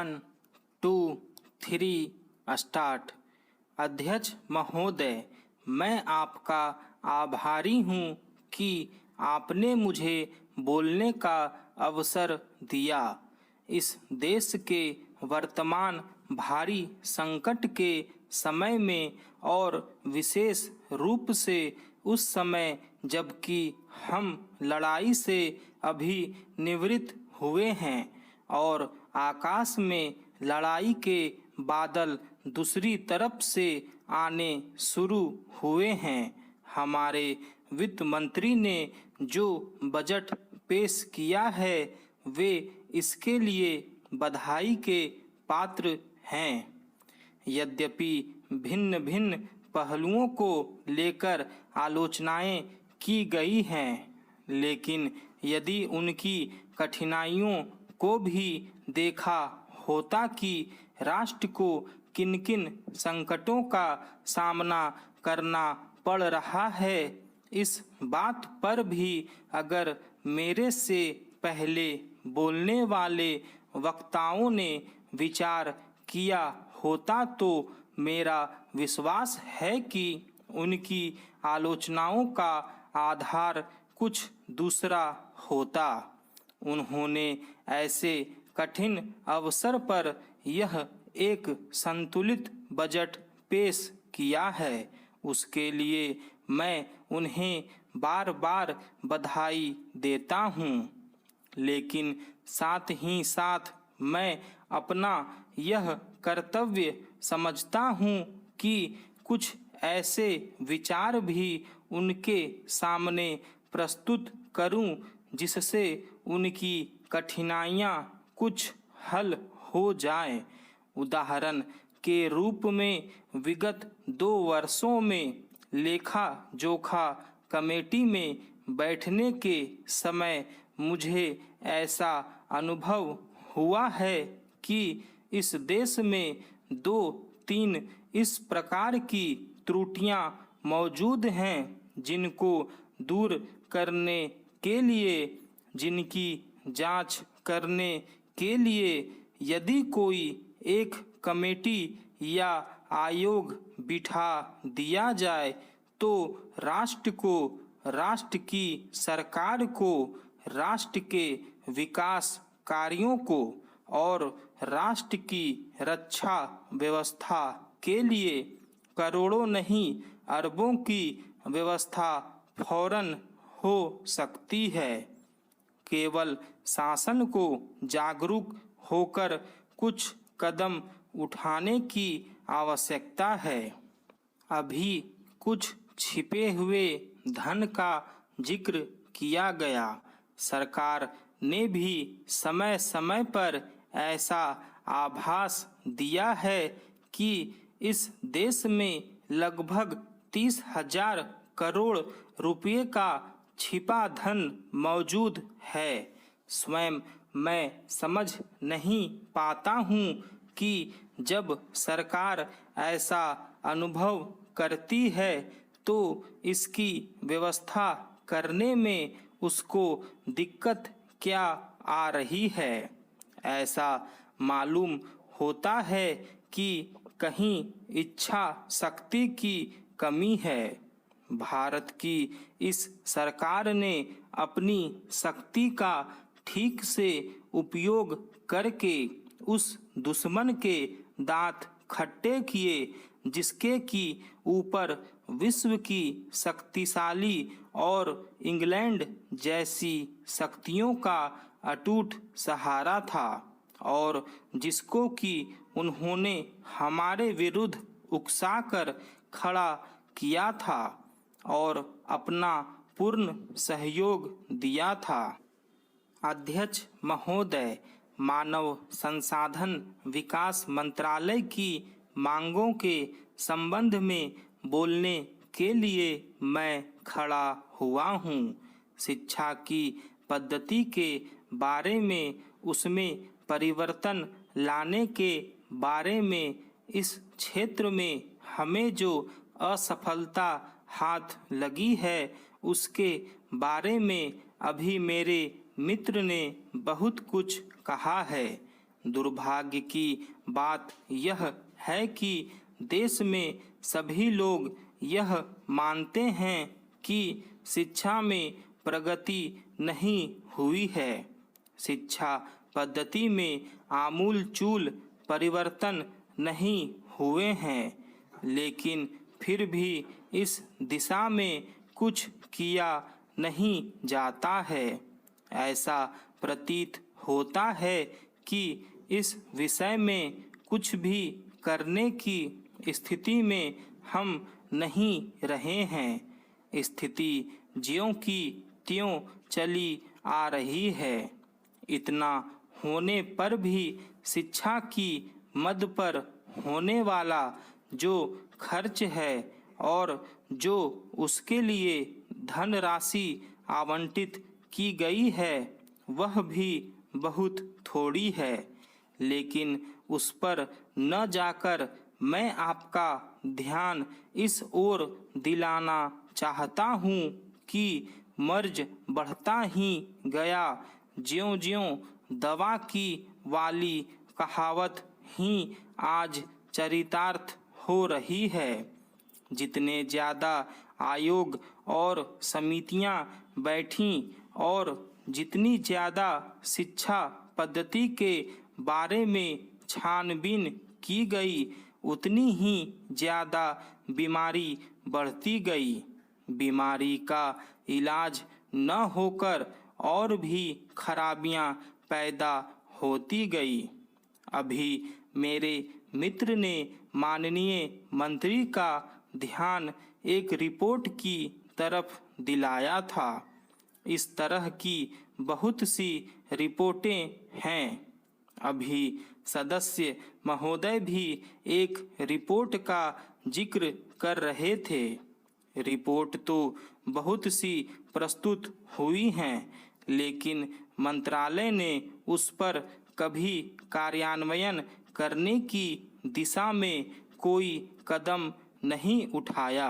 1 2 3 start. अध्यक्ष महोदय, मैं आपका आभारी हूँ कि आपने मुझे बोलने का अवसर दिया। इस देश के वर्तमान भारी संकट के समय में और विशेष रूप से उस समय जबकि हम लड़ाई से अभी निवृत्त हुए हैं और आकाश में लड़ाई के बादल दूसरी तरफ से आने शुरू हुए हैं, हमारे वित्त मंत्री ने जो बजट पेश किया है वे इसके लिए बधाई के पात्र हैं। यद्यपि भिन्न भिन्न पहलुओं को लेकर आलोचनाएं की गई हैं, लेकिन यदि उनकी कठिनाइयों को भी देखा होता कि राष्ट्र को किन किन संकटों का सामना करना पड़ रहा है, इस बात पर भी अगर मेरे से पहले बोलने वाले वक्ताओं ने विचार किया होता तो मेरा विश्वास है कि उनकी आलोचनाओं का आधार कुछ दूसरा होता। उन्होंने ऐसे कठिन अवसर पर यह एक संतुलित बजट पेश किया है, उसके लिए मैं उन्हें बार बार बधाई देता हूँ। लेकिन साथ ही साथ मैं अपना यह कर्तव्य समझता हूँ कि कुछ ऐसे विचार भी उनके सामने प्रस्तुत करूँ जिससे उनकी कठिनाइयाँ कुछ हल हो जाएं। उदाहरण के रूप में विगत 2 वर्षों में लेखा जोखा कमेटी में बैठने के समय मुझे ऐसा अनुभव हुआ है कि इस देश में 2-3 इस प्रकार की त्रुटियां मौजूद हैं जिनको दूर करने के लिए, जिनकी जांच करने के लिए यदि कोई एक कमेटी या आयोग बिठा दिया जाए तो राष्ट्र को, राष्ट्र की सरकार को, राष्ट्र के विकास कार्यों को और राष्ट्र की रक्षा व्यवस्था के लिए करोड़ों नहीं अरबों की व्यवस्था फौरन हो सकती है। केवल शासन को जागरूक होकर कुछ कदम उठाने की आवश्यकता है। अभी कुछ छिपे हुए धन का जिक्र किया गया। सरकार ने भी समय समय पर ऐसा आभास दिया है कि इस देश में लगभग 30,000 करोड़ रुपये का छिपा धन मौजूद है। स्वयं मैं समझ नहीं पाता हूँ कि जब सरकार ऐसा अनुभव करती है तो इसकी व्यवस्था करने में उसको दिक्कत क्या आ रही है। ऐसा मालूम होता है कि कहीं इच्छा शक्ति की कमी है। भारत की इस सरकार ने अपनी शक्ति का ठीक से उपयोग करके उस दुश्मन के दांत खट्टे किए जिसके की ऊपर विश्व की शक्तिशाली और इंग्लैंड जैसी शक्तियों का अटूट सहारा था और जिसको कि उन्होंने हमारे विरुद्ध उकसाकर खड़ा किया था और अपना पूर्ण सहयोग दिया था। अध्यक्ष महोदय, मानव संसाधन विकास मंत्रालय की मांगों के संबंध में बोलने के लिए मैं खड़ा हुआ हूँ। शिक्षा की पद्धति के बारे में, उसमें परिवर्तन लाने के बारे में, इस क्षेत्र में हमें जो असफलता हाथ लगी है उसके बारे में अभी मेरे मित्र ने बहुत कुछ कहा है। दुर्भाग्य की बात यह है कि देश में सभी लोग यह मानते हैं कि शिक्षा में प्रगति नहीं हुई है। शिक्षा पद्धति में आमूलचूल परिवर्तन नहीं हुए हैं, लेकिन फिर भी इस दिशा में कुछ किया नहीं जाता है। ऐसा प्रतीत होता है कि इस विषय में कुछ भी करने की स्थिति में हम नहीं रहे हैं। स्थिति ज्यों की त्यों चली आ रही है। इतना होने पर भी शिक्षा की मद पर होने वाला जो खर्च है और जो उसके लिए धनराशि आवंटित की गई है वह भी बहुत थोड़ी है। लेकिन उस पर न जाकर मैं आपका ध्यान इस ओर दिलाना चाहता हूँ कि मर्ज बढ़ता ही गया ज्यों-ज्यों दवा की वाली कहावत ही आज चरितार्थ हो रही है। जितने ज़्यादा आयोग और समितियां बैठीं और जितनी ज़्यादा शिक्षा पद्धति के बारे में छानबीन की गई, उतनी ही ज़्यादा बीमारी बढ़ती गई। बीमारी का इलाज न होकर और भी खराबियां पैदा होती गई। अभी मेरे मित्र ने माननीय मंत्री का ध्यान एक रिपोर्ट की तरफ दिलाया था। इस तरह की बहुत सी रिपोर्टें हैं। अभी सदस्य महोदय भी एक रिपोर्ट का जिक्र कर रहे थे। रिपोर्ट तो बहुत सी प्रस्तुत हुई हैं, लेकिन मंत्रालय ने उस पर कभी कार्यान्वयन करने की दिशा में कोई कदम नहीं उठाया।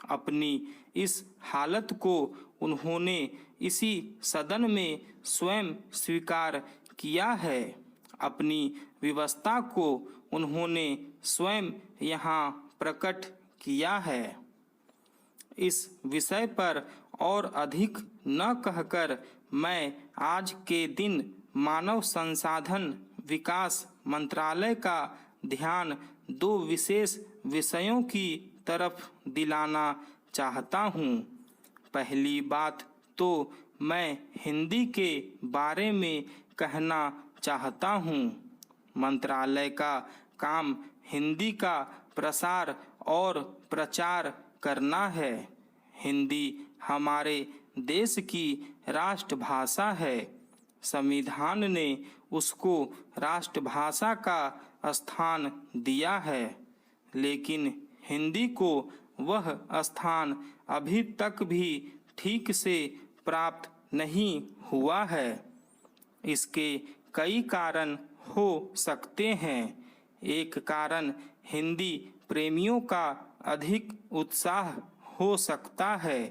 अपनी इस हालत को उन्होंने इसी सदन में स्वयं स्वीकार किया है। अपनी व्यवस्था को उन्होंने स्वयं यहाँ प्रकट किया है। इस विषय पर और अधिक न कहकर मैं आज के दिन मानव संसाधन विकास मंत्रालय का ध्यान दो विशेष विषयों की तरफ दिलाना चाहता हूँ। पहली बात तो मैं हिंदी के बारे में कहना चाहता हूँ। मंत्रालय का काम हिंदी का प्रसार और प्रचार करना है। हिंदी हमारे देश की राष्ट्रभाषा है। संविधान ने उसको राष्ट्रभाषा का स्थान दिया है, लेकिन हिंदी को वह स्थान अभी तक भी ठीक से प्राप्त नहीं हुआ है। इसके कई कारण हो सकते हैं। एक कारण हिंदी प्रेमियों का अधिक उत्साह हो सकता है।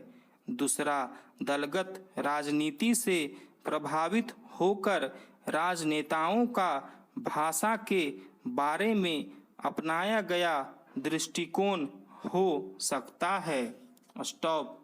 दूसरा, दलगत राजनीति से प्रभावित होकर राजनेताओं का भाषा के बारे में अपनाया गया दृष्टिकोण हो सकता है। स्टॉप।